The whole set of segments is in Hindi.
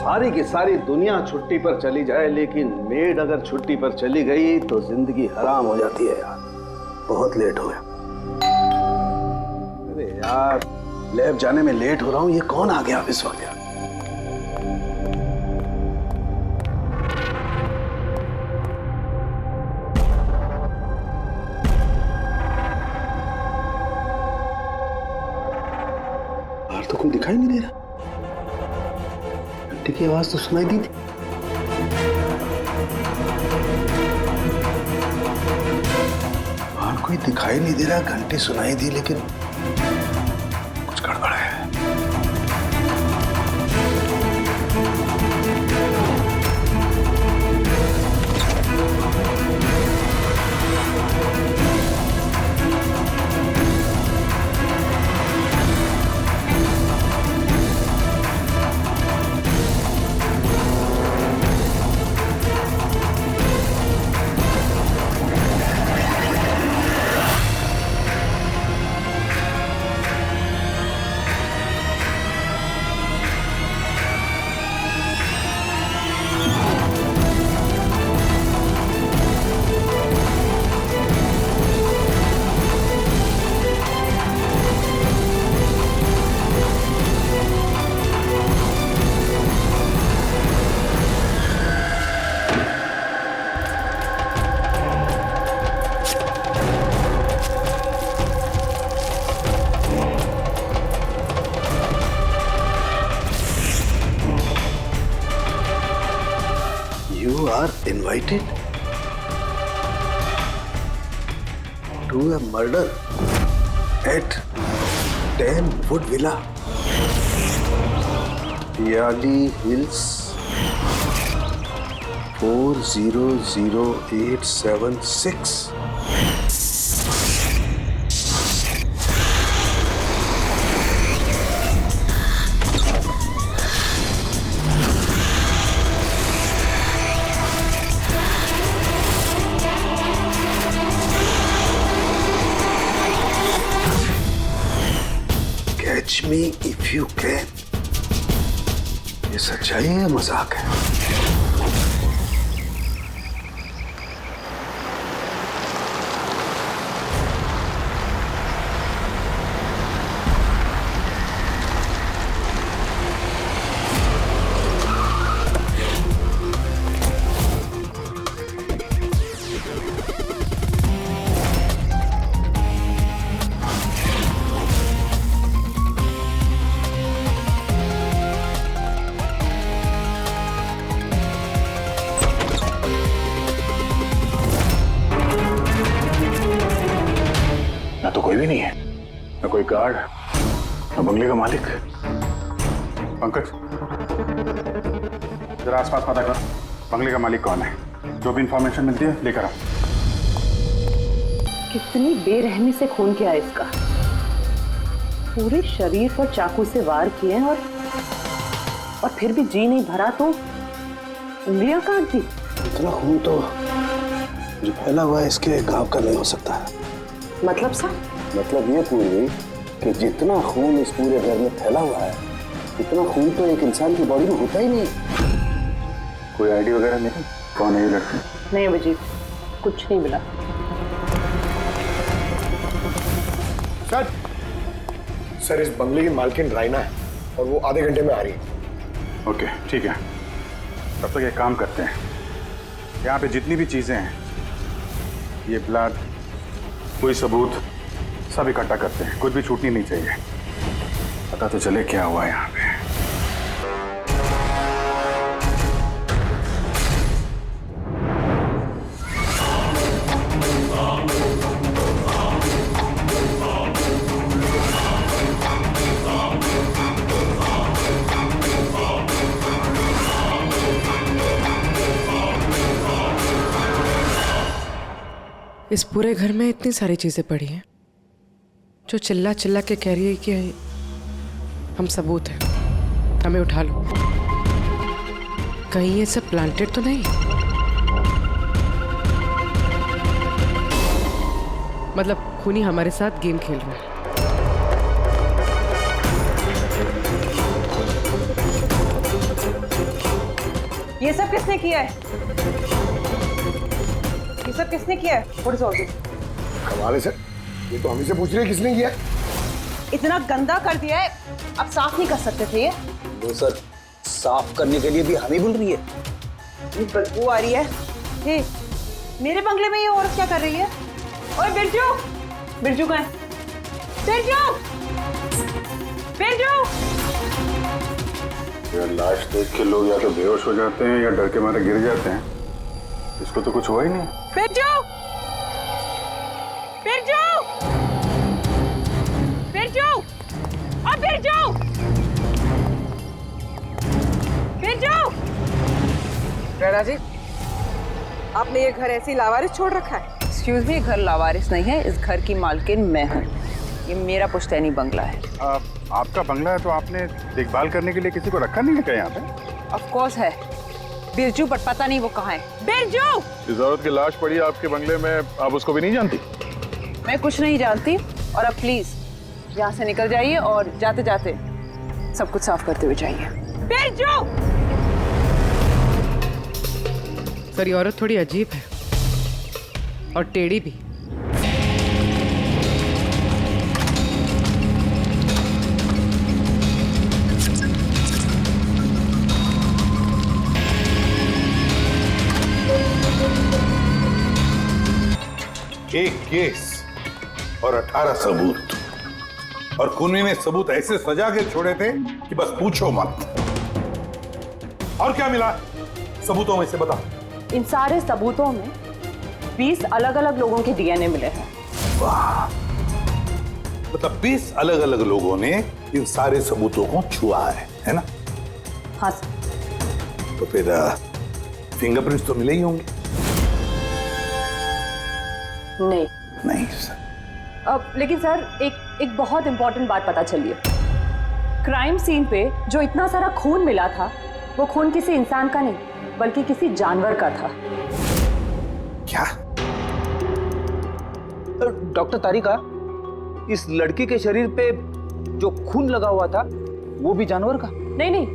सारी की सारी दुनिया छुट्टी पर चली जाए, लेकिन मेड अगर छुट्टी पर चली गई तो जिंदगी हराम हो जाती है यार। बहुत लेट हो गया। अरे यार, लैब जाने में लेट हो रहा हूँ। ये कौन आ गया इस वक्त यार? बाहर तो कोई दिखाई नहीं दे रहा। घंटी की आवाज तो सुनाई दी थी। बाहर कोई दिखाई नहीं दे रहा, घंटी सुनाई दी, लेकिन कुछ गड़बड़ है। You are invited to a murder at 10 Wood Villa, Yali Hills, 400876. Catch me if you can. ये सच्चाई है या मजाक है? ना तो कोई भी नहीं है, ना कोई गार्ड, ना बंगले का मालिक। पंकज, जरा आसपास पता कर, बंगले का मालिक कौन है? जो भी इंफॉर्मेशन मिलती है लेकर आओ। कितनी बेरहमी से खून किया इसका। पूरे शरीर पर चाकू से वार किए और फिर भी जी नहीं भरा तो उंगलियां काट दी। इतना खून तो जो फैला हुआ है इसके गांव का नहीं हो सकता है। मतलब सर? मतलब ये पूरी कि जितना खून इस पूरे घर में फैला हुआ है, इतना खून तो एक इंसान की बॉडी में होता ही नहीं। कोई आईडी वगैरह नहीं? कौन है ये लड़की? नहीं अभिजीत, कुछ नहीं मिला। सर इस बंगले की मालकिन राइना है और वो आधे घंटे में आ रही है। ओके ठीक है, तब तक एक काम करते हैं, यहाँ पे जितनी भी चीजें हैं, ये ब्लड, कोई सबूत, सब इकट्ठा करते हैं। कुछ भी छूटनी नहीं चाहिए। पता तो चले क्या हुआ यहाँ पे। इस पूरे घर में इतनी सारी चीजें पड़ी हैं जो चिल्ला चिल्ला के कह रही है कि हम सबूत हैं, हमें उठा लो। कहीं ये सब प्लांटेड तो नहीं? मतलब खूनी हमारे साथ गेम खेल रहा है। ये सब किसने किया है? ये सब किसने किया है? What is all this? कमाल है सर, ये तो हम ही से पूछ रहे हैं किसने किया है। इतना गंदा कर दिया है, अब साफ नहीं कर सकते थे ये? वो सर साफ करने के लिए भी हम ही बुल रही है। ये बदबू आ रही है। हे, मेरे बंगले में ये औरत क्या कर रही है? ओए बिरजू, बिरजू कहाँ है? बिरजू, बिरजू। यार लाश देख के लोग या तो बेहोश हो जाते हैं या डर के मारे गिर जाते हैं। इसको तो कुछ हुआ ही नहीं। बिरजू, बिरजू, बिरजू, अब बिरजू, बिरजू। रैना जी, आपने ये घर ऐसे ही लावारिस छोड़ रखा है? एक्सक्यूज मी, घर लावारिस नहीं है, इस घर की मालकिन मैं हूँ। ये मेरा पुश्तैनी बंगला है। आपका बंगला है तो आपने देखभाल करने के लिए किसी को रखा नहीं है क्या यहाँ पे? ऑफ कोर्स है बिरजू, बट पता नहीं वो कहाँ है। बिरजू! इस औरत की लाश पड़ी है आपके बंगले में, आप उसको भी नहीं जानती? मैं कुछ नहीं जानती, और अब प्लीज यहाँ से निकल जाइए और जाते जाते सब कुछ साफ करते हुए जाइए। बिरजू! सर ये औरत थोड़ी अजीब है और टेढ़ी भी। एक केस और 18 सबूत, और खूनी ने सबूत ऐसे सजा के छोड़े थे कि बस पूछो मत। और क्या मिला सबूतों में से बता। इन सारे सबूतों में 20 अलग अलग लोगों के डीएनए मिले हैं। वाह, मतलब 20 अलग अलग लोगों ने इन सारे सबूतों को छुआ है ना? हाँ सर। तो फिर फिंगरप्रिंट्स तो मिले ही होंगे। नहीं नहीं सर। लेकिन सर एक बहुत इंपॉर्टेंट बात पता चली है। क्राइम सीन पे जो इतना सारा खून मिला था, वो खून किसी इंसान का नहीं बल्कि किसी जानवर का था। क्या? डॉक्टर तारिका, इस लड़की के शरीर पे जो खून लगा हुआ था वो भी जानवर का? नहीं,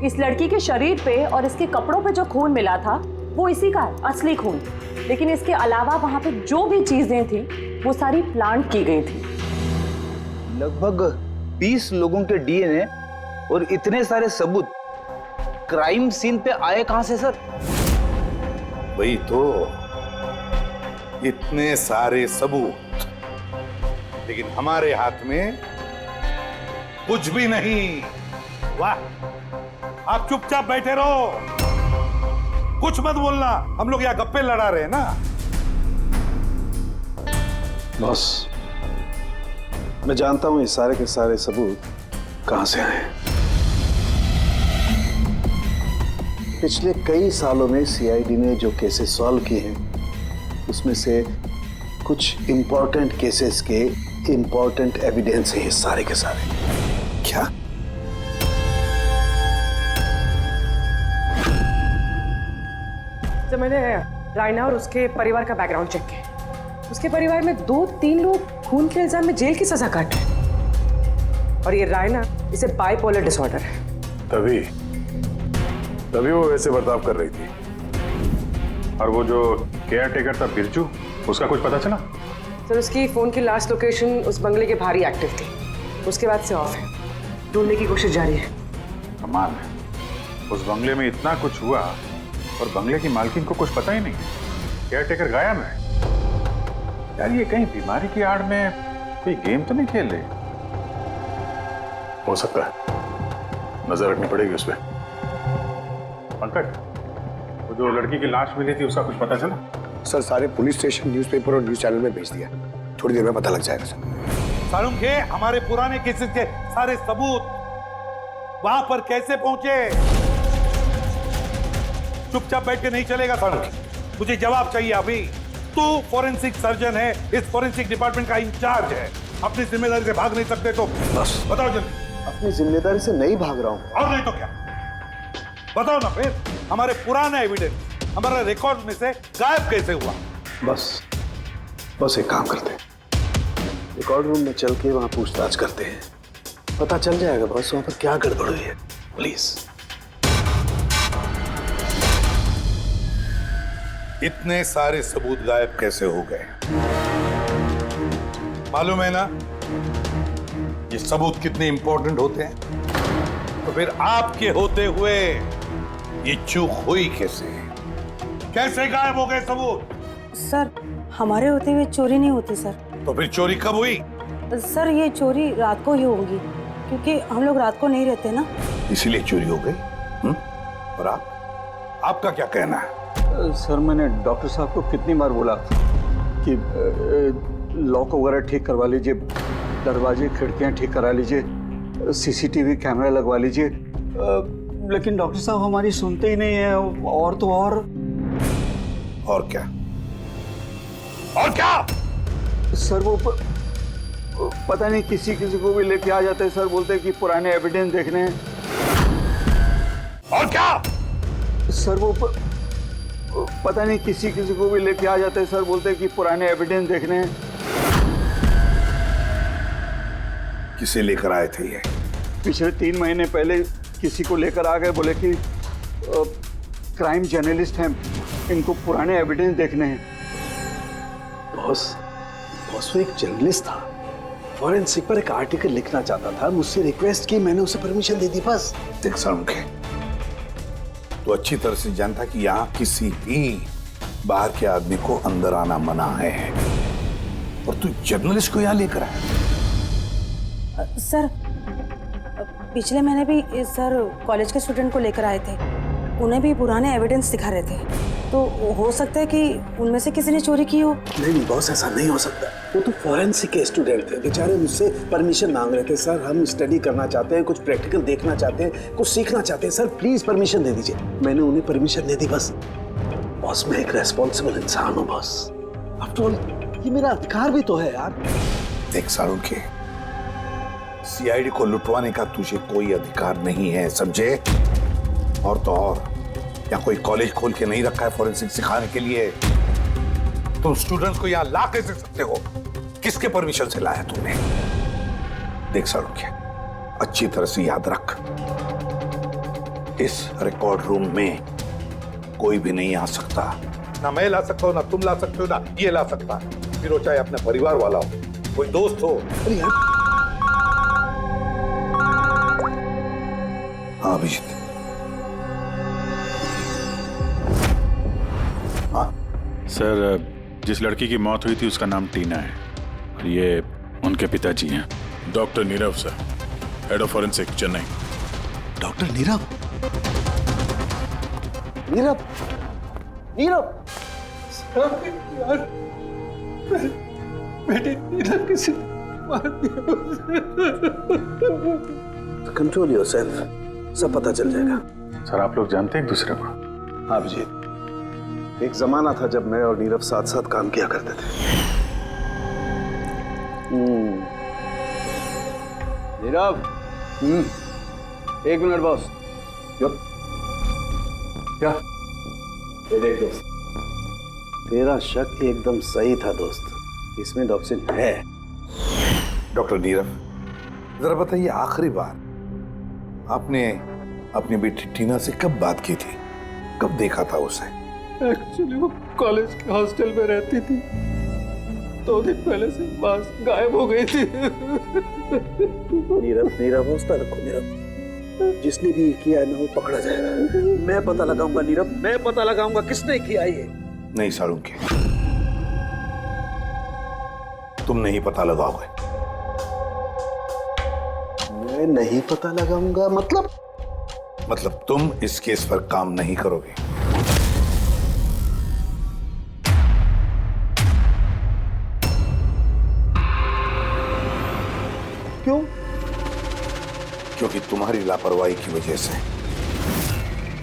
इस लड़की के शरीर पे और इसके कपड़ों पे जो खून मिला था वो इसी का है, असली खून। लेकिन इसके अलावा वहां पे जो भी चीजें थी वो सारी प्लांट की गई थी। लगभग 20 लोगों के डीएनए और इतने सारे सबूत क्राइम सीन पे आए कहां से सर? वही तो, इतने सारे सबूत, लेकिन हमारे हाथ में कुछ भी नहीं। वाह, आप चुपचाप बैठे रहो, कुछ मत बोलना। हम लोग यहाँ गप्पे लड़ा रहे हैं ना। बॉस, मैं जानता हूं ये सारे के सारे सबूत कहां से आए। पिछले कई सालों में सीआईडी ने जो केसेस सॉल्व किए हैं उसमें से कुछ इंपॉर्टेंट केसेस के इंपॉर्टेंट एविडेंस है ये सारे के सारे। क्या? जब मैंने रायना और उसके परिवार का बैकग्राउंड चेक किया, उसके परिवार में 2-3 लोग खून के इल्जाम में जेल की सजा काट रहे हैं। और ये रायना, इसे बाइपोलर डिसऑर्डर है। तभी वो वैसे बर्ताव कर रही थी। और वो जो केयर टेकर था बिरजू, उसका कुछ पता चला? सर उसकी फोन की लास्ट लोकेशन उस बंगले के बाहर ही एक्टिव थी, उसके बाद से ऑफ है। ढूंढने की कोशिश जारी है। कमाल है, उस बंगले में इतना कुछ हुआ और बंगले की मालकिन को कुछ पता ही नहीं। केयर टेकर गायब है। यार ये कहीं बीमारी की आड़ में कोई गेम तो नहीं खेल रहे? हो सकता है, नजर रखनी पड़ेगी उस पर। पंकज, वो जो लड़की की लाश मिली थी उसका कुछ पता चला? सर सारे पुलिस स्टेशन, न्यूज़पेपर और न्यूज़ चैनल में भेज दिया, थोड़ी देर में पता लग जाएगा सर। सारुण के हमारे पुराने केसेस के सारे सबूत वहां पर कैसे पहुंचे? चुपचाप बैठ के नहीं चलेगा सारुण, मुझे जवाब चाहिए अभी। तू फॉरेंसिक सर्जन है, इस फॉरेंसिक डिपार्टमेंट का इंचार्ज है, अपनी जिम्मेदारी से भाग नहीं सकते तो बस बताओ जल्दी। अपनी जिम्मेदारी से नहीं भाग रहा हूं। और नहीं तो क्या? बताओ ना फिर, हमारे पुराने एविडेंस, हमारा रिकॉर्ड में से गायब कैसे हुआ? बस एक काम करते हैं, रिकॉर्ड रूम में चल के वहां पूछताछ करते हैं, पता चल जाएगा बस वहां पर क्या गड़बड़ हुई है। प्लीज। इतने सारे सबूत गायब कैसे हो गए? मालूम है ना ये सबूत कितने इंपॉर्टेंट होते हैं? तो फिर आपके होते हुए ये चूक हुई कैसे? कैसे गायब हो गए सबूत? सर, हमारे होते हुए चोरी नहीं होती सर। तो फिर चोरी कब हुई? सर, ये चोरी रात को ही होगी क्योंकि हम लोग रात को नहीं रहते ना। इसीलिए चोरी हो गई? और आपका क्या कहना है? सर, मैंने डॉक्टर साहब को कितनी बार बोला कि लॉक वगैरह ठीक करवा लीजिए, दरवाजे खिड़कियां ठीक करा लीजिए, सीसीटीवी कैमरा लगवा लीजिए, लेकिन डॉक्टर साहब हमारी सुनते ही नहीं है। और तो और क्या? और क्या? सर, वो पता नहीं किसी को भी लेके आ जाते हैं सर, बोलते हैं कि पुराने एविडेंस देखने हैं। और क्या? सर, वो पता नहीं किसी को भी लेके आ जाते हैं सर, बोलते हैं कि पुराने एविडेंस देखने हैं। किसे लेकर आए थे ये? पिछले 3 महीने पहले किसी को लेकर आ गए, बोले कि क्राइम जर्नलिस्ट हैं, इनको पुराने एविडेंस देखने हैं। बॉस वो एक जर्नलिस्ट था, फॉरेंसिक पर एक आर्टिकल लिखना चाहता था, मुझसे रिक्वेस्ट की, मैंने उसे परमिशन दे दी बस। देख सालुंखे, तो अच्छी तरह से जानता कि यहाँ किसी भी बाहर के आदमी को अंदर आना मना है, और तू जर्नलिस्ट को यहाँ लेकर आया। सर, पिछले महीने भी सर कॉलेज के स्टूडेंट को लेकर आए थे, उन्हें भी पुराने एविडेंस दिखा रहे थे, तो हो सकता है कि उनमें से किसी ने चोरी की हो। नहीं बॉस, ऐसा नहीं हो सकता। वो तो फॉरेंसिक के स्टूडेंट थे, बेचारे मुझसे परमिशन मांग रहे थे। सर, हम स्टडी करना चाहते हैं, कुछ प्रैक्टिकल देखना चाहते हैं, कुछ सीखना चाहते हैं, सर प्लीज परमिशन दे दीजिए। मैंने उन्हें परमिशन दे दी बस। बॉस, मैं एक रेस्पॉन्सिबल इंसान हूँ बॉस, आफ्टर ऑल ये मेरा अधिकार भी तो है यार। देख सालुंखे, सीआईडी को लुटवाने का तुझे कोई अधिकार नहीं है, समझे? और तो और यहाँ कोई कॉलेज खोल के नहीं रखा है फॉरेंसिक सिखाने के लिए। तुम स्टूडेंट्स को यहाँ ला कैसे सकते हो? किसके परमिशन से लाया तुमने? देख सालुंखे, अच्छी तरह से याद रख, इस रिकॉर्ड रूम में कोई भी नहीं आ सकता। ना मैं ला सकता हूँ, ना तुम ला सकते हो, ना ये ला सकता। फिर वो चाहे अपने परिवार वाला हो, कोई दोस्त हो। हाँ अभिजीत। सर, जिस लड़की की मौत हुई थी उसका नाम टीना है, और ये उनके पिताजी हैं। Doctor Nirav sir, head of forensic, Chennai. Doctor Nirav? Nirav? Nirav? यार, बेटे नीरव किसी मार दिया। कंट्रोल योरसेल्फ, सब पता चल जाएगा। सर, आप लोग जानते हैं एक दूसरे को? हाँ अभिजीत, एक जमाना था जब मैं और नीरव साथ साथ काम किया करते थे। Nirav, 1 minute boss. क्या? ये देख दोस्त, तेरा शक एकदम सही था दोस्त, इसमें डॉक्सिन है। डॉक्टर नीरव, जरा बताइए, आखिरी बार आपने अपनी बेटी टीना से कब बात की थी? कब देखा था उसे? एक्चुअली वो कॉलेज के हॉस्टल में रहती थी, 2 दिन पहले से बस गायब हो गई थी। नीरव हौसला रखो नीरव, जिसने भी किया है ना वो पकड़ा जाएगा। मैं पता लगाऊंगा नीरव, मैं पता लगाऊंगा किसने किया ये। नहीं सालुंखे, तुम नहीं पता लगाओगे। मैं नहीं पता लगाऊंगा मतलब तुम इस केस पर काम नहीं करोगे। क्यों? क्योंकि तुम्हारी लापरवाही की वजह से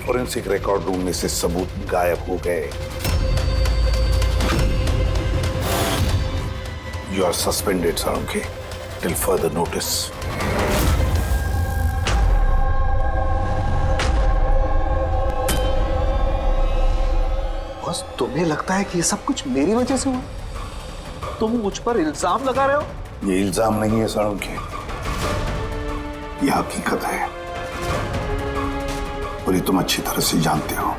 फॉरेंसिक रिकॉर्ड रूम में से सबूत गायब हो गए। You are suspended, Salunkhe, till further notice. बस तुम्हें लगता है कि ये सब कुछ मेरी वजह से हुआ? तुम मुझ पर इल्जाम लगा रहे हो? ये इल्जाम नहीं है सालुंखे, ये हकीकत है, और ये तुम अच्छी तरह से जानते हो।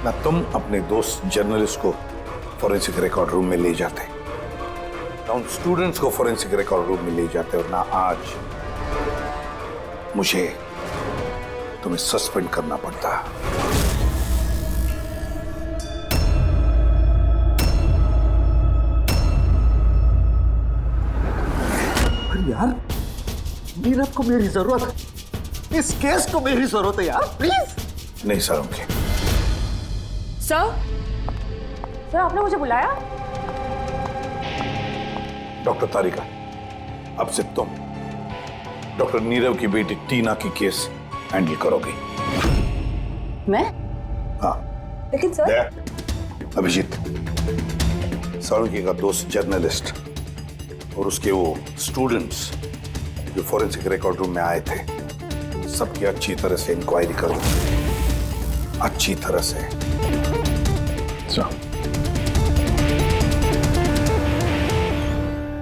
ना तुम अपने दोस्त जर्नलिस्ट को फॉरेंसिक रिकॉर्ड रूम में ले जाते, ना उन स्टूडेंट्स को फॉरेंसिक रिकॉर्ड रूम में ले जाते, और ना आज मुझे तुम्हें सस्पेंड करना पड़ता। यार, नीरव को मेरी जरूरत है, इस केस को मेरी जरूरत है यार, प्लीज। नहीं सर, उनके सर आपने मुझे बुलाया? डॉक्टर तारिका, अब से तुम डॉक्टर नीरव की बेटी टीना की केस हैंडल करोगी। मैं? हाँ। लेकिन सर अभिजीत, साळुंके का दोस्त जर्नलिस्ट और उसके वो स्टूडेंट्स जो फॉरेंसिक रिकॉर्ड रूम में आए थे, सबकी अच्छी तरह से इंक्वायरी करो, अच्छी तरह से।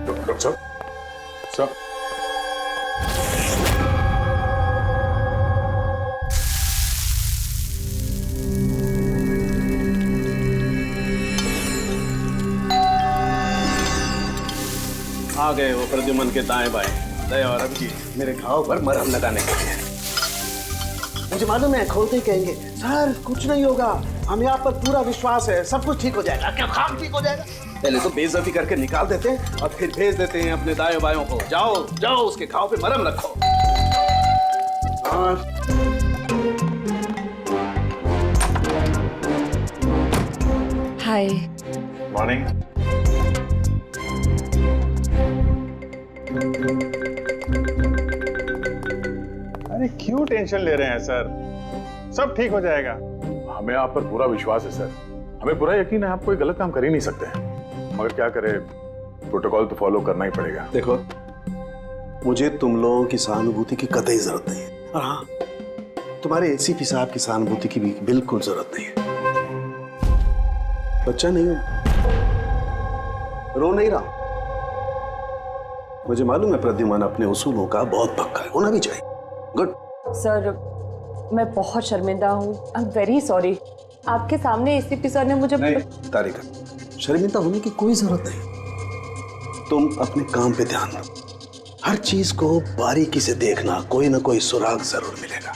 डॉक्टर साहब, साहब आ गए वो प्रद्युमन के दाएं बाएं, दया और अभिजीत मेरे घाव पर मरहम लगाने के लिए। मुझे मालूम है, खोलते ही कहेंगे सर कुछ नहीं होगा, हमें आप पर पूरा विश्वास है, सब कुछ ठीक हो जाएगा। क्या काम ठीक हो जाएगा? पहले तो बेइज्जती करके निकाल देते हैं और फिर भेज देते हैं अपने दाएं बायों को, जाओ जाओ उसके घाव पे मरहम रखो। हाय। मॉर्निंग। अरे क्यों टेंशन ले रहे हैं सर, सब ठीक हो जाएगा। हमें आप पर पूरा विश्वास है सर, हमें पूरा यकीन है आप कोई गलत काम कर ही नहीं सकते, मगर क्या करें, प्रोटोकॉल तो फॉलो करना ही पड़ेगा। देखो, मुझे तुम लोगों की सहानुभूति की कतई जरूरत नहीं है, और हाँ, तुम्हारे एसीपी साहब की सहानुभूति की भी बिल्कुल जरूरत नहीं है। बच्चा नहीं हूं, रो नहीं रहा। मुझे मालूम है प्रद्युमन अपने उसूलों का बहुत पक्का है, होना भी चाहिए। गुड। सर मैं बहुत शर्मिंदा हूँ, आई एम वेरी सॉरी। आपके सामने एसीपी सर ने मुझे नहीं तारिका, शर्मिंदा होने की कोई जरूरत नहीं। तुम अपने काम पे ध्यान दो, हर चीज को बारीकी से देखना, कोई ना कोई सुराग जरूर मिलेगा।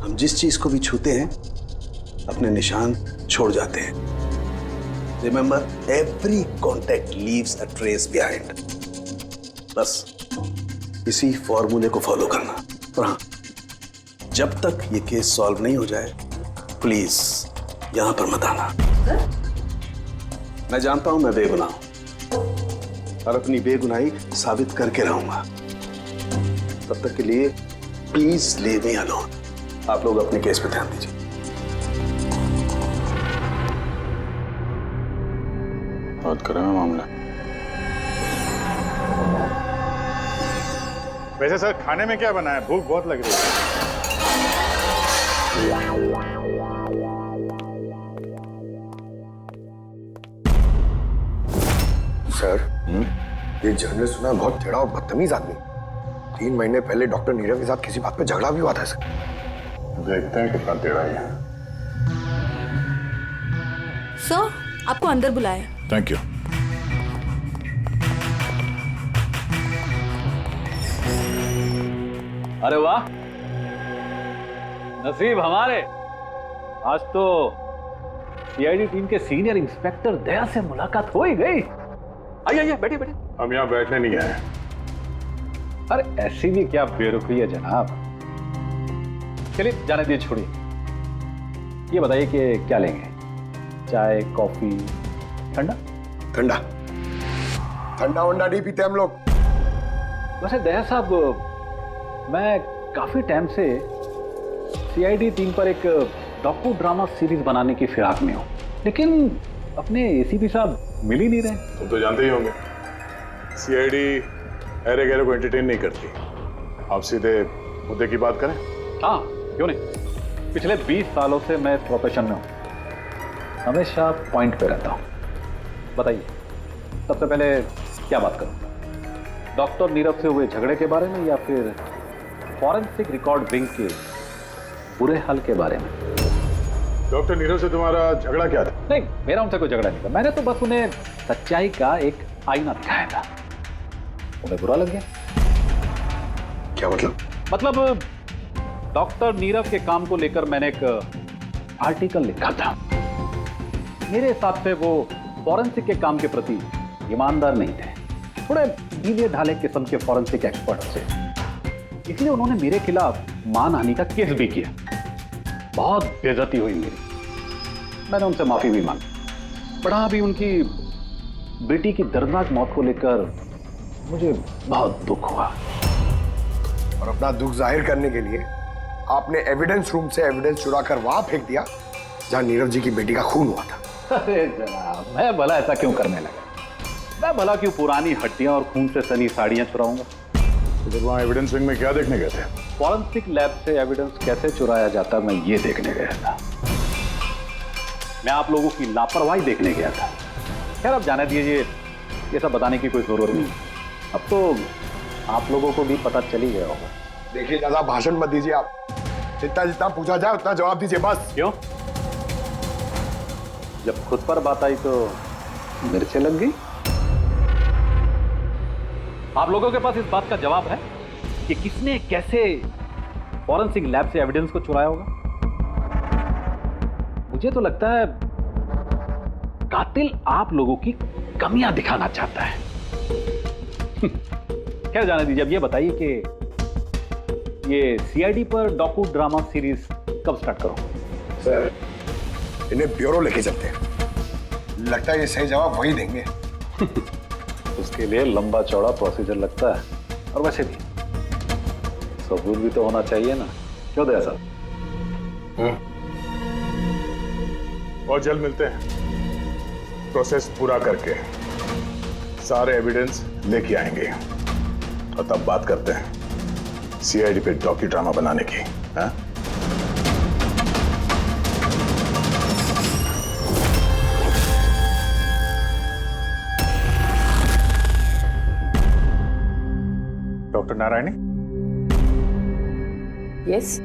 हम जिस चीज को भी छूते हैं अपने निशान छोड़ जाते हैं। Remember, every contact leaves a trace behind. बस इसी फॉर्मूले को फॉलो करना। और हाँ, जब तक ये केस सॉल्व नहीं हो जाए, प्लीज यहां पर मत आना। मैं जानता हूं मैं बेगुनाह हूं और अपनी बेगुनाही साबित करके रहूंगा। तब तक के लिए प्लीज लीव मी अलोन। आप लोग अपने केस पे ध्यान दीजिए। बात करें मामला। वैसे सर खाने में क्या बना है, भूख बहुत लग रही है। सर, ये जर्नलिस्ट सुना बहुत टेढ़ा और बदतमीज आदमी। 3 महीने पहले डॉक्टर नीरव के साथ किसी बात पे झगड़ा भी हुआ था सर। देखते हैं कितना टेढ़ा है। सर आपको अंदर बुलाया। Thank you. अरे वाह, नसीब हमारे, आज तो सीआईडी टीम के सीनियर इंस्पेक्टर दया से मुलाकात हो ही गई। आइए आइए, बैठिए बैठिए। हम यहाँ बैठने नहीं आए। अरे ऐसी भी क्या बेरुखी है जनाब। चलिए जाने दीजिए, छोड़िए। ये बताइए कि क्या लेंगे, चाय, कॉफी, ठंडा? ठंडा ठंडा वंडा नहीं पीते हम लोग। वैसे दया साहब, मैं काफी टाइम से सीआईडी टीम पर एक डॉक्यू ड्रामा सीरीज बनाने की फिराक में हूं, लेकिन अपने एसीपी साहब मिल ही नहीं रहे। तुम तो जानते ही होंगे, सीआईडी अरे गहरे को एंटरटेन नहीं करती। आप सीधे मुद्दे की बात करें। हाँ क्यों नहीं, पिछले 20 सालों से मैं इस प्रोफेशन में हूँ, हमेशा पॉइंट पे रहता हूँ। बताइए सबसे पहले क्या बात करूँ, डॉक्टर नीरव से हुए झगड़े के बारे में या फिर फॉरेंसिक रिकॉर्ड विंग के बुरे हाल के बारे में? डॉक्टर नीरव से तुम्हारा झगड़ा क्या था? नहीं, मेरा उनसे कोई झगड़ा नहीं था। मैंने तो बस उन्हें सच्चाई का एक आईना दिखाया था। उन्हें बुरा लग गया। क्या मतलब? मतलब डॉक्टर नीरव के काम को लेकर मैंने एक आर्टिकल लिखा था। मेरे हिसाब से वो फॉरेंसिक के काम के प्रति ईमानदार नहीं थे, थोड़े ढीले ढाले किस्म के फॉरेंसिक एक्सपर्ट थे। इसलिए उन्होंने मेरे खिलाफ मानहानि का केस भी किया। बहुत बेइज्जती हुई मेरी। मैंने उनसे माफी भी मांगी। बड़ा भी उनकी बेटी की दर्दनाक मौत को लेकर मुझे बहुत दुख हुआ। और अपना दुख जाहिर करने के लिए आपने एविडेंस रूम से एविडेंस चुरा कर वहां फेंक दिया जहां नीरव जी की बेटी का खून हुआ था। अरे जनाब, मैं भला ऐसा क्यों करने लगा? मैं भला क्यों पुरानी हड्डियां और खून से सनी साड़ियां चुराऊंगा? तो वहाँ एविडेंस विंग में क्या देखने गए थे? फॉरेंसिक लैब से एविडेंस कैसे चुराया जाता, मैं ये देखने गया था। मैं आप लोगों की लापरवाही देखने गया था। खैर, अब जाने दीजिए, ये सब बताने की कोई जरूरत नहीं। अब तो आप लोगों को भी पता चल ही गया होगा। देखिए, ज्यादा भाषण मत दीजिए आप। जितना जितना पूछा जाए उतना जवाब दीजिए बस। क्यों? जब खुद पर बात आई तो मिर्चें लग गई। आप लोगों के पास इस बात का जवाब है कि किसने कैसे फॉरेंसिक लैब से एविडेंस को चुराया होगा? मुझे तो लगता है कातिल आप लोगों की कमियां दिखाना चाहता है। खैर, जाने दीजिए। अब ये बताइए कि ये सीआईडी पर डॉकू ड्रामा सीरीज कब स्टार्ट करो? सर, इन्हें ब्यूरो लेके चलते हैं। लगता है ये सही जवाब वही देंगे। उसके लिए लंबा चौड़ा प्रोसीजर लगता है, और वैसे भी सबूत भी तो होना चाहिए ना। क्यों दया साहब? और जल्द मिलते हैं। प्रोसेस पूरा करके सारे एविडेंस लेके आएंगे और तब बात करते हैं सीआईडी पे डॉक्यू ड्रामा बनाने की। हाँ? डॉक्टर नारायणी? यस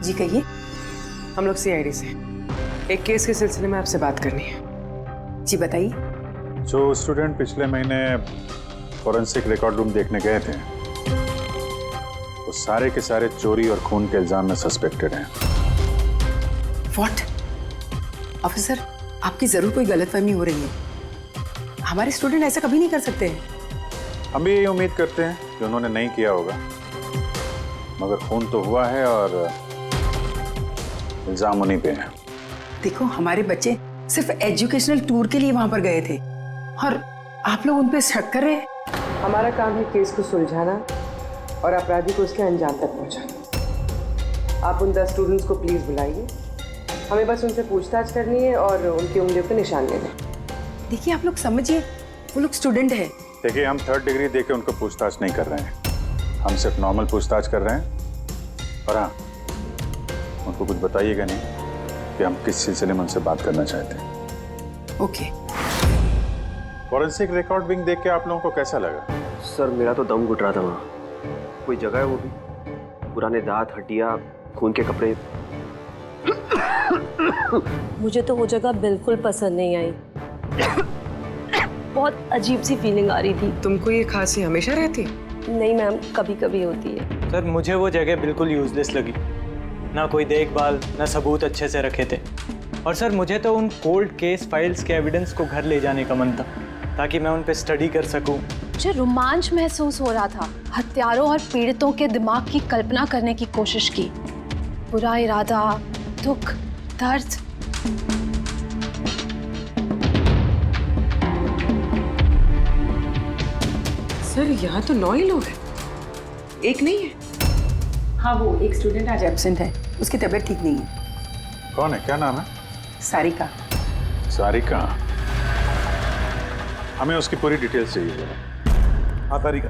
जी, कहिए। हम लोग सीआईडी से एक केस के सिलसिले में आपसे बात करनी है। जी बताइए। जो स्टूडेंट पिछले महीने फॉरेंसिक रिकॉर्ड रूम देखने गए थे, वो सारे के सारे चोरी और खून के इल्जाम में सस्पेक्टेड हैं। व्हाट? ऑफिसर, आपकी जरूर कोई गलतफहमी हो रही है। हमारे स्टूडेंट ऐसा कभी नहीं कर सकते हैं। हम भी यही उम्मीद करते हैं कि उन्होंने नहीं किया होगा, मगर खून तो हुआ है और इल्जाम उन्हीं पे है। देखो, हमारे बच्चे सिर्फ एजुकेशनल टूर के लिए वहां पर गए थे और आप लोग उन पे शक कर रहे हैं। हमारा काम है केस को सुलझाना और अपराधी को उसके अंजाम तक पहुंचाना। आप उन 10 स्टूडेंट्स को प्लीज बुलाइए। हमें बस उनसे पूछताछ करनी है और उनकी उंगलियों पे निशान लेने। देखिए, आप लोग समझिए, वो लोग स्टूडेंट है। देखिए, हम 3rd डिग्री देके उनको पूछताछ नहीं कर रहे हैं। हम सिर्फ नॉर्मल पूछताछ कर रहे हैं। और हाँ, उनको कुछ बताइएगा नहीं कि हम किस सिलसिले में उनसे बात करना चाहते हैं। ओके। फॉरेंसिक रिकॉर्ड विंग देख के आप लोगों को कैसा लगा? सर, मेरा तो दम घुट रहा था। वहाँ कोई जगह है, वो भी पुराने दांत, हड्डियाँ, खून के कपड़े। मुझे तो वो जगह बिल्कुल पसंद नहीं आई। बहुत अजीब सी फीलिंग आ रही थी। तुमको ये खांसी हमेशा रहती? नहीं मैम, कभी कभी होती है। सर, मुझे वो जगह बिल्कुल यूजलेस लगी। ना कोई देखभाल, ना सबूत अच्छे से रखे थे। और सर, मुझे तो उन कोल्ड केस फाइल्स के एविडेंस को घर ले जाने का मन था ताकि मैं उन पे स्टडी कर सकूं। मुझे रोमांच महसूस हो रहा था। हत्यारों और पीड़ितों के दिमाग की कल्पना करने की कोशिश की। बुरा इरादा, दुख, दर्द। सर, यहाँ तो 9 ही लोग हैं, एक नहीं है। हाँ, वो एक स्टूडेंट आज एब्सेंट है, उसकी तबीयत ठीक नहीं है। कौन है? क्या नाम है? सारिका। सारिका? हमें उसकी पूरी डिटेल्स चाहिए। हाँ तारिका,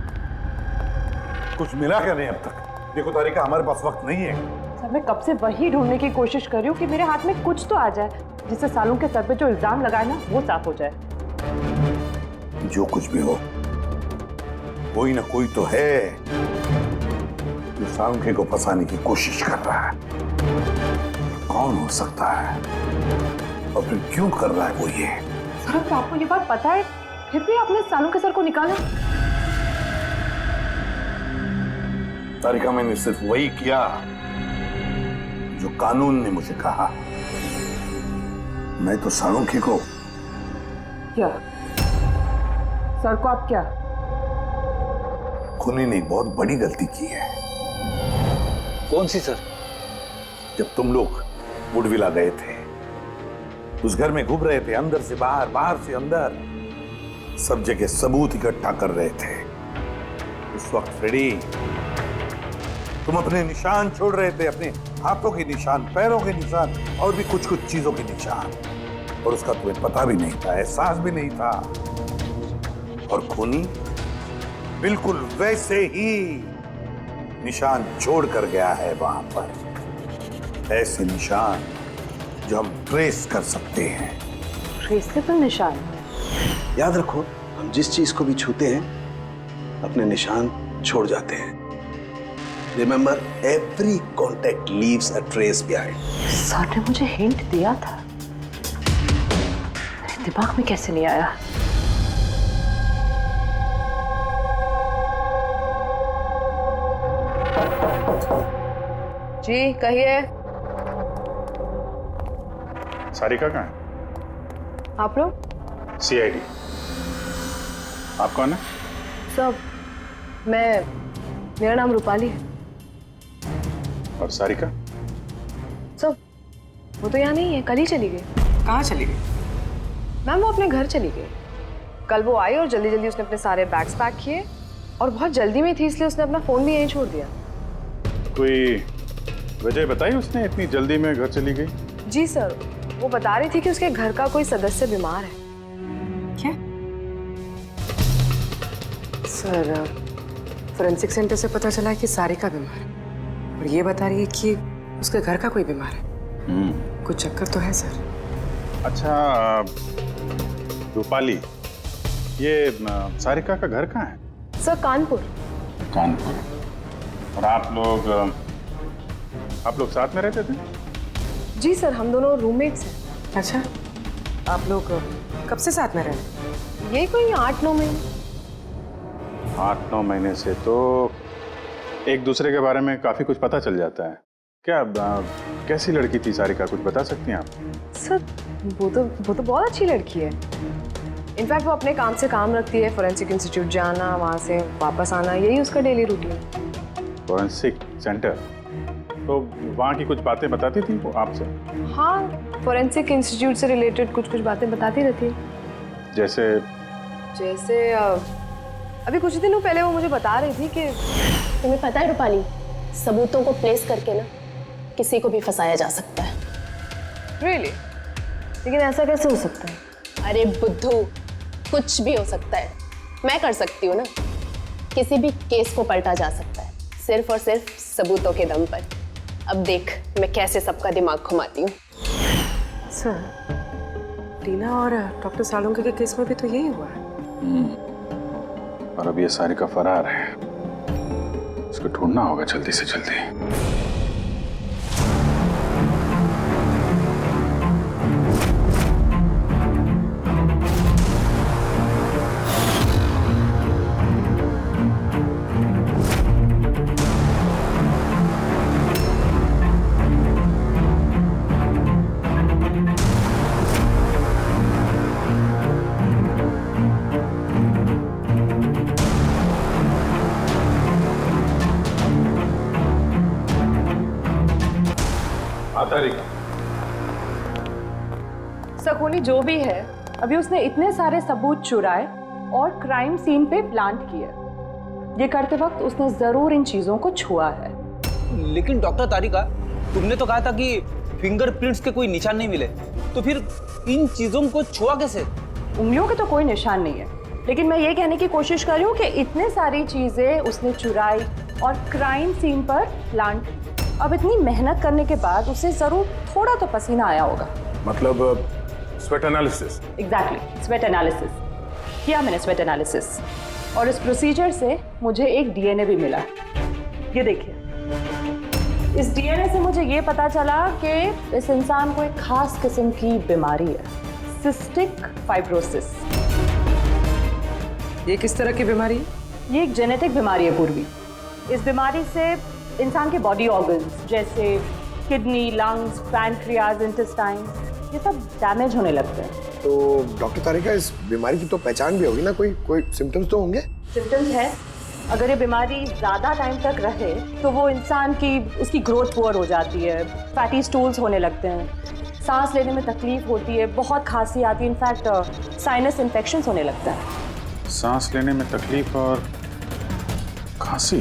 कुछ मिला क्या नहीं अब तक? देखो तारिका, हमारे पास वक्त नहीं है। सर, मैं कब से वही ढूंढने की कोशिश कर रही हूँ कि मेरे हाथ में कुछ तो आ जाए जिससे सालों के सर पे जो इल्जाम लगाए ना वो साफ हो जाए। जो कुछ भी हो, कोई ना कोई तो है जो सालुंखे को फंसाने की कोशिश कर रहा है। कौन हो सकता है और फिर क्यों कर रहा है वो ये? सर, तो आपको ये बात पता है, फिर भी आपने सालों के सर को निकाला? तारिका, मैंने सिर्फ वही किया जो कानून ने मुझे कहा। मैं तो सालुंखे को क्या? सर को आप क्या? खूनी ने एक बहुत बड़ी गलती की है। कौन सी सर? जब तुम लोग वुडविला गए थे, उस घर में घूम रहे थे, अंदर से बाहर, बाहर से अंदर, सब जगह सबूत इकट्ठा कर रहे थे। उस वक्त फ्रेडी, तुम अपने निशान छोड़ रहे थे, अपने हाथों के निशान, पैरों के निशान और भी कुछ कुछ चीजों के निशान, और उसका तुम्हें पता भी नहीं था, एहसास भी नहीं था। और खूनी बिल्कुल वैसे ही निशान छोड़ कर गया है वहां पर, ऐसे निशान जो हम ट्रेस कर सकते हैं। ट्रेसेबल निशान? याद रखो, हम जिस चीज को भी छूते हैं अपने निशान छोड़ जाते हैं। Remember, every contact leaves a trace behind. Sir ने मुझे हिंट दिया था, मेरे दिमाग में कैसे नहीं आया? जी कहिए। सारिका कहाँ है? आप लोग? सीआईडी। आप कौन है? सब, मेरा नाम रूपाली है। और सारिका? सब, वो तो यहाँ नहीं है, कल ही चली गई। कहाँ चली गई? मैम वो अपने घर चली गई। कल वो आई और जल्दी जल्दी उसने अपने सारे बैग्स पैक किए और बहुत जल्दी में थी, इसलिए उसने अपना फोन भी यहीं छोड़ दिया। कोई वजह बताई उसने इतनी जल्दी में घर चली गई? जी सर, वो बता रही थी कि उसके घर का कोई सदस्य बीमार है। क्या? सर, फोरेंसिक सेंटर से पता चला है कि सारिका बीमार है और ये बता रही है कि उसके घर का कोई बीमार है। कुछ चक्कर तो है सर। अच्छा रूपाली, ये सारिका का घर कहाँ है? सर कानपुर। कानपुर। और आप लोग साथ में रहते थे? जी सर, हम दोनों रूममेट्स हैं। अच्छा, आप लोग कब से साथ में रह रहे हैं? ये कोई 8-9 महीने। 8-9 महीने से तो एक दूसरे के बारे में काफी कुछ पता चल जाता है। क्या कैसी लड़की थी सारिका, कुछ बता सकती हैं आप? सर वो तो बहुत अच्छी लड़की है। इनफैक्ट वो अपने काम से काम रखती है, फोरेंसिक इंस्टीट्यूट जाना, वहाँ से वापस आना, यही उसका डेली रूटीन है। Forensic centre? तो वहाँ की कुछ बातें बताती थी वो आपसे? हाँ, फोरेंसिक इंस्टीट्यूट से रिलेटेड कुछ बातें बताती रहती है। जैसे अभी कुछ दिनों पहले वो मुझे बता रही थी कि तुम्हें पता है रूपाली, सबूतों को प्लेस करके ना किसी को भी फंसाया जा सकता है। रियली? लेकिन ऐसा कैसे हो सकता है? अरे बुद्धू, कुछ भी हो सकता है। मैं कर सकती हूँ ना, किसी भी केस को पलटा जा सकता है, सिर्फ और सिर्फ सबूतों के दम पर। अब देख मैं कैसे सबका दिमाग घुमाती हूँ। सर, टीना और डॉक्टर सालुंखे के केस में भी तो यही हुआ है। और अब ये सारिका फरार है, इसको ढूंढना होगा जल्दी से जल्दी। सखोनी जो भी है, अभी उसने इतने सारे सबूत चुराए और क्राइम सीन पे प्लांट किए। ये करते वक्त उसने जरूर इन चीजों को छुआ है। लेकिन डॉक्टर तारिका, तुमने तो कहा था कि फिंगरप्रिंट्स के कोई निशान नहीं मिले, तो फिर इन चीजों को छुआ कैसे? उंगलियों के तो कोई निशान नहीं है, लेकिन मैं ये कहने की कोशिश कर रही हूँ कि इतने सारी चीजें उसने चुराई और क्राइम सीन पर प्लांट। अब इतनी मेहनत करने के बाद उसे जरूर थोड़ा तो पसीना आया होगा। मतलब sweat analysis? Exactly, sweat analysis किया मैंने, स्वेट एनालिसिस। और इस प्रोसीजर से मुझे एक डीएनए भी मिला। ये देखिए, इस डीएनए से मुझे ये पता चला कि इस इंसान को एक खास किस्म की बीमारी है, सिस्टिक फाइब्रोसिस। ये किस तरह की बीमारी है? ये एक जेनेटिक बीमारी है पूर्वी। इस बीमारी से इंसान के बॉडी ऑर्गन्स जैसे किडनी, लंग्स, पैनक्रियाज, इंटेस्टाइन ये सब डैमेज होने लगते हैं। तो डॉक्टर तारिका, इस बीमारी की तो पहचान भी होगी ना, कोई सिम्टम्स तो होंगे? सिम्टम्स है। अगर ये बीमारी ज़्यादा टाइम तक रहे तो वो इंसान की उसकी ग्रोथ पुअर हो जाती है, फैटी स्टूल्स होने लगते हैं, सांस लेने में तकलीफ होती है, बहुत खांसी आती है, इनफैक्ट साइनस इन्फेक्शंस होने लगता है। सांस लेने में तकलीफ और खांसी।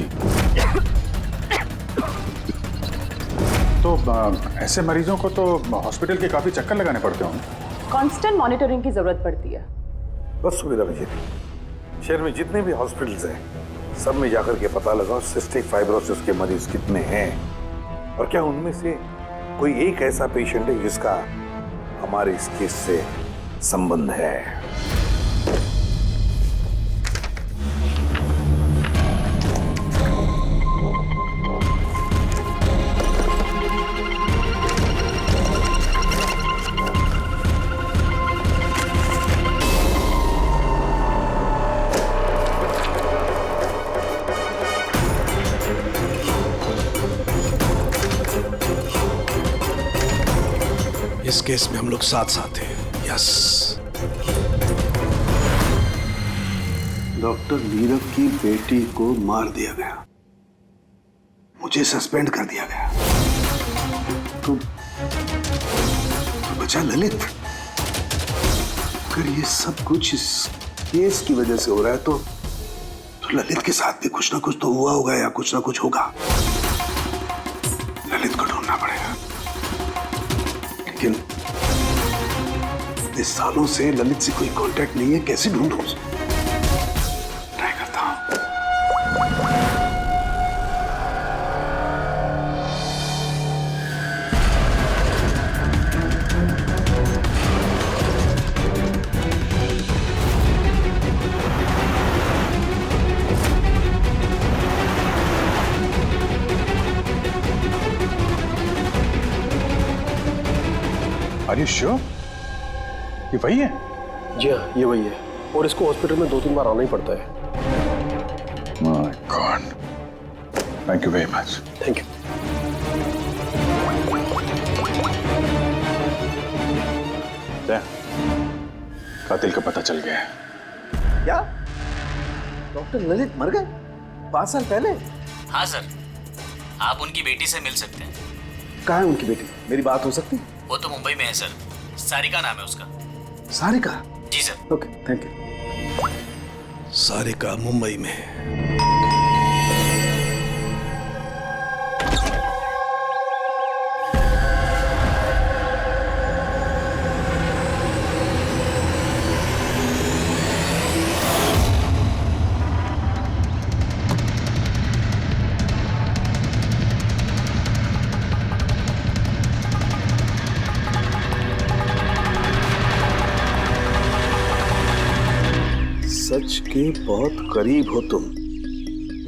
तो ऐसे मरीजों को तो हॉस्पिटल के काफी चक्कर लगाने पड़ते होंगे। कांस्टेंट मॉनिटरिंग की जरूरत पड़ती है। बस सुविधा मुझे शहर में जितने भी हॉस्पिटल्स हैं सब में जाकर के पता लगाओ सिस्टिक फाइब्रोसिस के मरीज कितने हैं और क्या उनमें से कोई एक ऐसा पेशेंट है जिसका हमारे इस केस से संबंध है। इस केस में हम लोग साथ साथ हैं। यस। डॉक्टर नीरव की बेटी को मार दिया गया, मुझे सस्पेंड कर दिया गया, तो बचा ललित। अगर ये सब कुछ इस केस की वजह से हो रहा है तो ललित के साथ भी कुछ ना कुछ तो हुआ होगा या कुछ ना कुछ होगा। ललित को ढूंढना पड़ेगा। लेकिन इतने सालों से ललित से कोई कांटेक्ट नहीं है, कैसे ढूंढूं उसे? ट्राई करता हूं। Are you sure? ये वही है? जी हाँ, ये वही है और इसको हॉस्पिटल में 2-3 बार आना ही पड़ता है। My God. Thank you very much. Thank you. कातिल का पता चल गया है। क्या डॉक्टर ललित मर गए 5 साल पहले? हाँ सर, आप उनकी बेटी से मिल सकते हैं। कहाँ है उनकी बेटी? मेरी बात हो सकती? वो तो मुंबई में है सर, सारिका नाम है उसका। सारिका? जी sir. Okay, thank you. Sarika Mumbai में। सच के बहुत करीब हो तुम।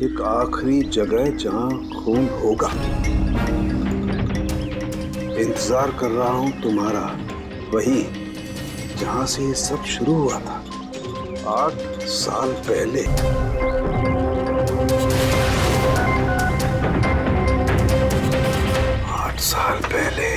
एक आखिरी जगह जहां खून होगा। इंतजार कर रहा हूं तुम्हारा, वही जहां से ये सब शुरू हुआ था 8 साल पहले। 8 साल पहले।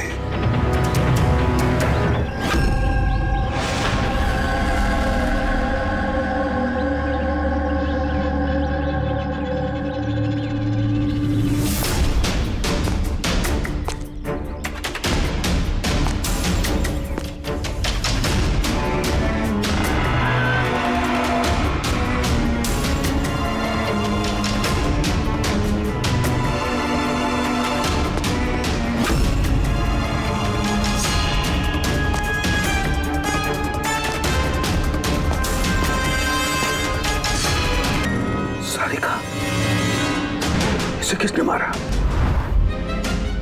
इसे किसने मारा?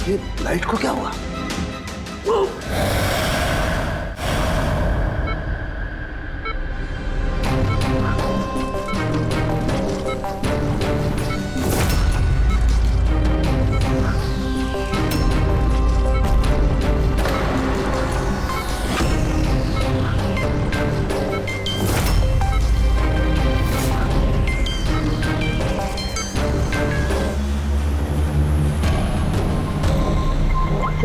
ये लाइट को क्या हुआ?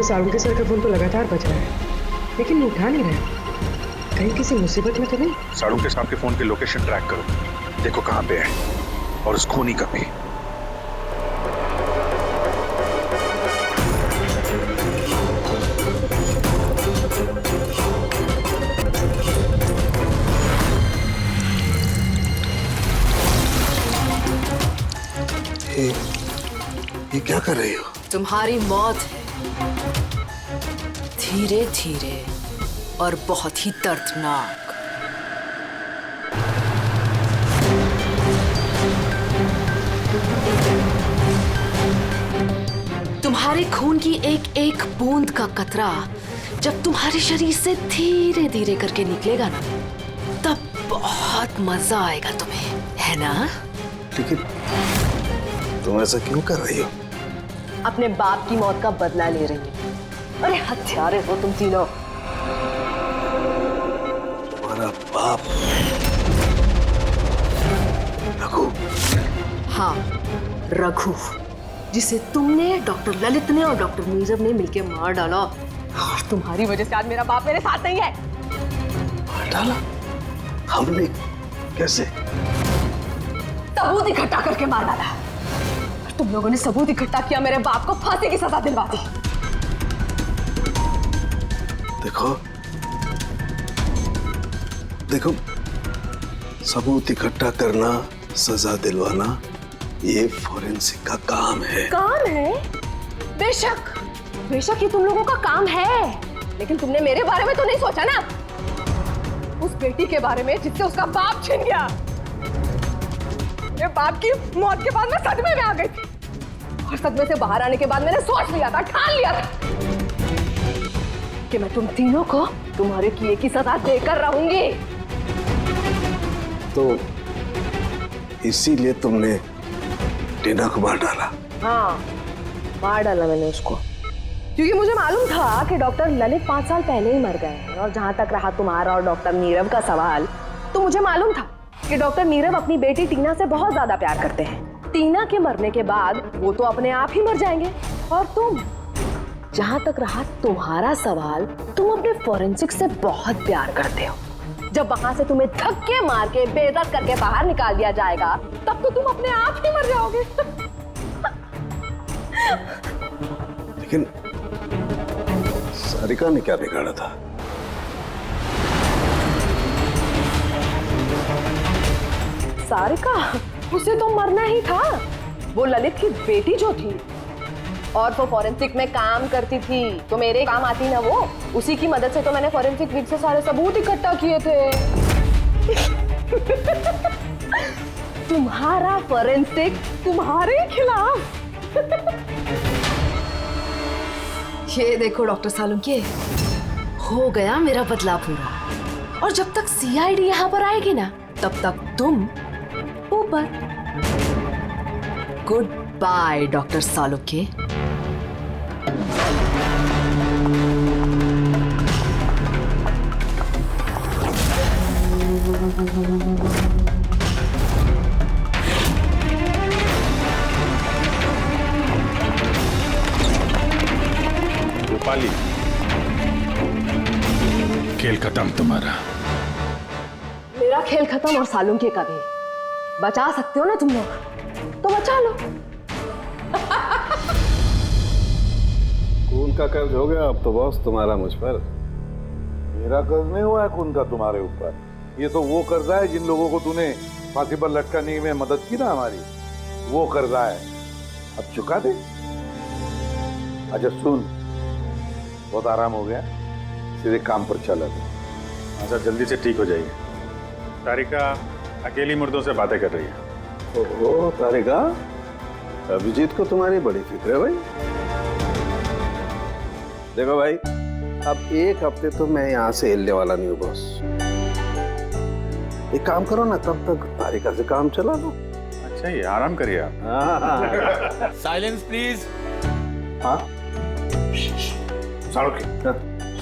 तो सालुंके सर का फोन तो लगातार बज रहा है, लेकिन वो उठा नहीं रहे। कहीं किसी मुसीबत में तो नहीं? साड़ू के साहब के फोन की लोकेशन ट्रैक करो, देखो कहाँ पे है और उस खूनी का भी। ये क्या कर रही हो? तुम्हारी मौत है, धीरे धीरे और बहुत ही दर्दनाक। तुम्हारे खून की एक एक बूंद का कतरा जब तुम्हारे शरीर से धीरे धीरे करके निकलेगा ना, तब बहुत मजा आएगा तुम्हें, है ना? लेकिन तुम ऐसा क्यों कर रही हो? अपने बाप की मौत का बदला ले रही हो। अरे हत्यारे हो तुम तीनों। तुम्हारा बाप रघु? हाँ, रघु, जिसे तुमने, डॉक्टर ललित ने और डॉक्टर नीरव ने मिलकर मार डाला। और तुम्हारी वजह से आज मेरा बाप मेरे साथ नहीं है। मार डाला? हमने? कैसे? सबूत इकट्ठा करके मार डाला। तुम लोगों ने सबूत इकट्ठा किया, मेरे बाप को फांसी की सजा दिलवा दी। देखो देखो, सबूत इकट्ठा करना, सजा दिलवाना, ये फोरेंसिक का काम है। काम है? बेशक, बेशक ये तुम लोगों का काम है, लेकिन तुमने मेरे बारे में तो नहीं सोचा ना। उस बेटी के बारे में जिससे उसका बाप छिन गया। मेरे बाप की मौत के बाद मैं सदमे में आ गई थी, और सदमे से बाहर आने के बाद मैंने सोच लिया था, ठान लिया था कि मैं तुम तीनों को तुम्हारे किए की सजा देकर रहूंगी। तो इसीलिए तुमने टीना को मार डाला? हाँ, मार डाला मैंने उसको, क्योंकि मुझे मालूम था कि डॉक्टर ललित 5 साल पहले ही मर गए हैं। और जहां तक रहा तुम्हारा और डॉक्टर नीरव का सवाल, तो मुझे मालूम था कि डॉक्टर नीरव अपनी बेटी टीना से बहुत ज्यादा प्यार करते हैं। टीना के मरने के बाद वो तो अपने आप ही मर जाएंगे। और तुम, जहां तक रहा तुम्हारा सवाल, तुम अपने फोरेंसिक से बहुत प्यार करते हो। जब वहां से तुम्हें धक्के मार के बेइज्जत करके बाहर निकाल दिया जाएगा, तब तो तुम अपने आप ही मर जाओगे। लेकिन सारिका ने क्या बिगाड़ा था? सारिका, उसे तो मरना ही था। वो ललित की बेटी जो थी, और वो फॉरेंसिक में काम करती थी, तो मेरे काम आती ना वो। उसी की मदद से तो मैंने फॉरेंसिक विंग से सारे सबूत इकट्ठा किए थे। तुम्हारा फॉरेंसिक तुम्हारे खिलाफ। ये देखो डॉक्टर सालुंके, हो गया मेरा बदला पूरा। और जब तक सीआईडी यहाँ पर आएगी ना, तब तक तुम ऊपर। Good by doctor Salunke. Rupali, खेल खत्म तुम्हारा। मेरा खेल खत्म और सालुंके का भी। बचा सकते हो ना तुम लोग, तो बचा लो। खून का कर्ज हो गया अब तो बॉस तुम्हारा मुझ पर। मेरा कर्ज नहीं हुआ है खून का तुम्हारे ऊपर। ये तो वो कर्जा है जिन लोगों को तूने फांसी पर लटकाने में मदद की ना हमारी, वो कर्जा है, अब चुका दे। अच्छा सुन, बहुत आराम हो गया, सीधे काम पर चला दे। अच्छा जल्दी से ठीक हो जाइए। तारिका अकेली मुर्दों से बातें कर रही है। ओहो तारिका, अभिजीत को तुम्हारी बड़ी फिक्र है भाई। देखो भाई, अब एक हफ्ते तो मैं यहाँ से हिलने वाला नहीं हूँ बॉस। एक काम करो ना, तब तक तारिका से काम चला लो। अच्छा ये आराम करिए आप। Silence please. हाँ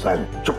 साइलेंट, चुप।